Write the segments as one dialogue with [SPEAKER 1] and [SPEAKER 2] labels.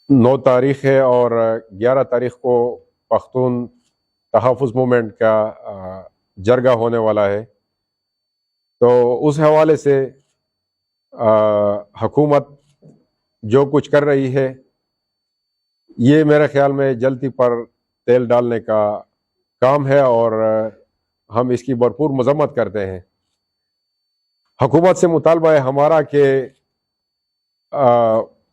[SPEAKER 1] 9 تاریخ ہے اور 11 تاریخ کو پختون تحفظ موومنٹ کا جرگہ ہونے والا ہے، تو اس حوالے سے حکومت جو کچھ کر رہی ہے یہ میرے خیال میں جلتی پر تیل ڈالنے کا کام ہے، اور ہم اس کی بھرپور مذمت کرتے ہیں۔ حکومت سے مطالبہ ہے ہمارا کہ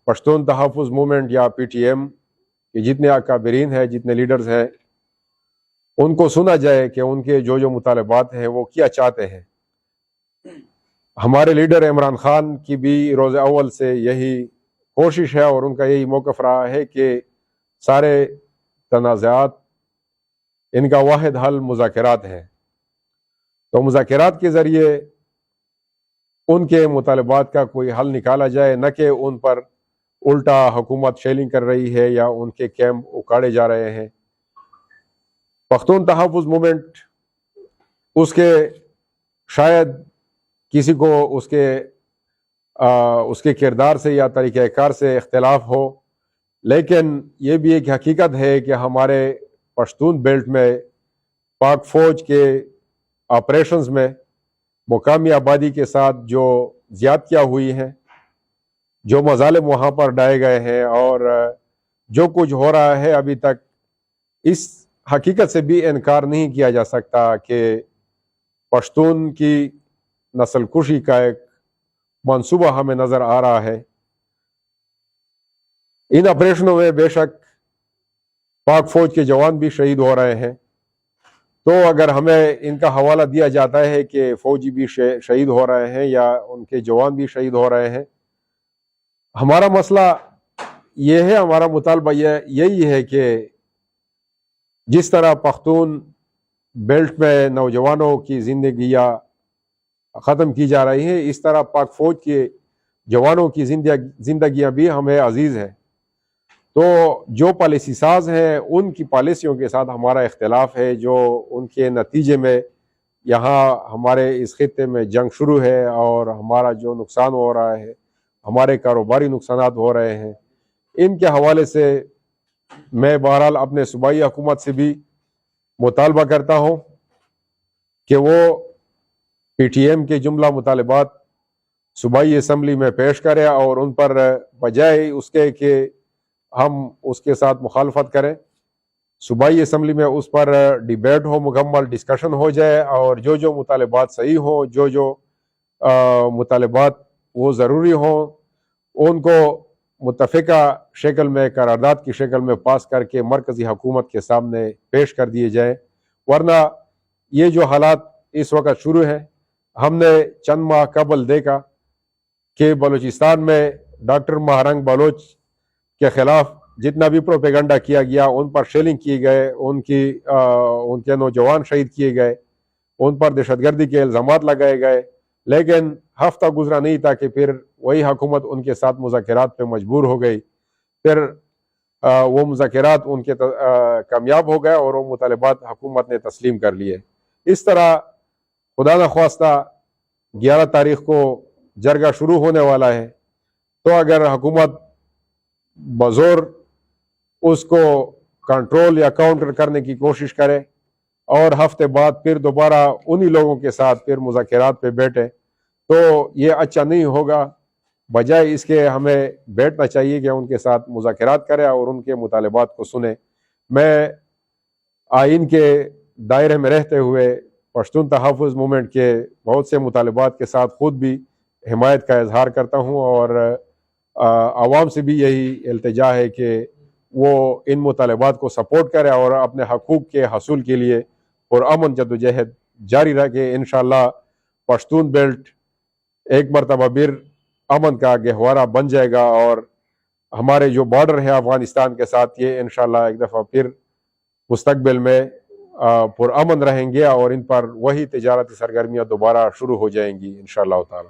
[SPEAKER 1] پشتون تحفظ موومنٹ یا پی ٹی ایم کے جتنے اکابرین ہیں، جتنے لیڈرز ہیں، ان کو سنا جائے کہ ان کے جو مطالبات ہیں وہ کیا چاہتے ہیں۔ ہمارے لیڈر عمران خان کی بھی روز اول سے یہی کوشش ہے اور ان کا یہی موقف رہا ہے کہ سارے تنازعات ان کا واحد حل مذاکرات ہے، تو مذاکرات کے ذریعے ان کے مطالبات کا کوئی حل نکالا جائے، نہ کہ ان پر الٹا حکومت شیلنگ کر رہی ہے یا ان کے کیمپ اکاڑے جا رہے ہیں۔ پختون تحفظ موومنٹ اس کے شاید کسی کو اس کے کردار سے یا طریقہ کار سے اختلاف ہو، لیکن یہ بھی ایک حقیقت ہے کہ ہمارے پشتون بیلٹ میں پاک فوج کے آپریشنز میں مقامی آبادی کے ساتھ جو زیادتیاں ہوئی ہیں، جو مظالم وہاں پر ڈائے گئے ہیں، اور جو کچھ ہو رہا ہے ابھی تک، اس حقیقت سے بھی انکار نہیں کیا جا سکتا کہ پشتون کی نسل کشی کا ایک منصوبہ ہمیں نظر آ رہا ہے۔ ان آپریشنوں میں بے شک پاک فوج کے جوان بھی شہید ہو رہے ہیں، تو اگر ہمیں ان کا حوالہ دیا جاتا ہے کہ فوجی بھی شہید ہو رہے ہیں یا ان کے جوان بھی شہید ہو رہے ہیں، ہمارا مسئلہ یہ ہے، ہمارا مطالبہ یہی ہے کہ جس طرح پختون بیلٹ میں نوجوانوں کی زندگیاں ختم کی جا رہی ہیں، اس طرح پاک فوج کے جوانوں کی زندگیاں بھی ہمیں عزیز ہیں۔ تو جو پالیسی ساز ہیں ان کی پالیسیوں کے ساتھ ہمارا اختلاف ہے، جو ان کے نتیجے میں یہاں ہمارے اس خطے میں جنگ شروع ہے اور ہمارا جو نقصان ہو رہا ہے، ہمارے کاروباری نقصانات ہو رہے ہیں، ان کے حوالے سے میں بہرحال اپنے صوبائی حکومت سے بھی مطالبہ کرتا ہوں کہ وہ پی ٹی ایم کے جملہ مطالبات صوبائی اسمبلی میں پیش کرے، اور ان پر بجائے اس کے کہ ہم اس کے ساتھ مخالفت کریں، صوبائی اسمبلی میں اس پر ڈیبیٹ ہو، مکمل ڈسکشن ہو جائے، اور جو مطالبات صحیح ہوں، جو مطالبات وہ ضروری ہوں، ان کو متفقہ شکل میں، قرارداد کی شکل میں پاس کر کے مرکزی حکومت کے سامنے پیش کر دیے جائیں۔ ورنہ یہ جو حالات اس وقت شروع ہیں، ہم نے چند ماہ قبل دیکھا کہ بلوچستان میں ڈاکٹر مہرنگ بلوچ کے خلاف جتنا بھی پروپیگنڈا کیا گیا، ان پر شیلنگ کیے گئے، ان کے نوجوان شہید کیے گئے، ان پر دہشت گردی کے الزامات لگائے گئے، لیکن ہفتہ گزرا نہیں تھا کہ پھر وہی حکومت ان کے ساتھ مذاکرات پہ مجبور ہو گئی، پھر وہ مذاکرات ان کے کامیاب ہو گئے اور وہ مطالبات حکومت نے تسلیم کر لیے۔ اس طرح خدا نخواستہ 11 تاریخ کو جرگہ شروع ہونے والا ہے، تو اگر حکومت بزور اس کو کنٹرول یا کاؤنٹر کرنے کی کوشش کرے اور ہفتے بعد پھر دوبارہ انہی لوگوں کے ساتھ پھر مذاکرات پہ بیٹھے، تو یہ اچھا نہیں ہوگا۔ بجائے اس کے ہمیں بیٹھنا چاہیے کہ ان کے ساتھ مذاکرات کرے اور ان کے مطالبات کو سنے۔ میں آئین کے دائرے میں رہتے ہوئے پشتون تحفظ موومنٹ کے بہت سے مطالبات کے ساتھ خود بھی حمایت کا اظہار کرتا ہوں، اور عوام سے بھی یہی التجا ہے کہ وہ ان مطالبات کو سپورٹ کرے اور اپنے حقوق کے حصول کے لیے پرامن جدوجہد جاری رکھے۔ انشاءاللہ پشتون بیلٹ ایک مرتبہ پھر امن کا گہوارہ بن جائے گا، اور ہمارے جو بارڈر ہے افغانستان کے ساتھ، یہ انشاءاللہ ایک دفعہ پھر مستقبل میں پرامن رہیں گے، اور ان پر وہی تجارتی سرگرمیاں دوبارہ شروع ہو جائیں گی انشاءاللہ تعالی۔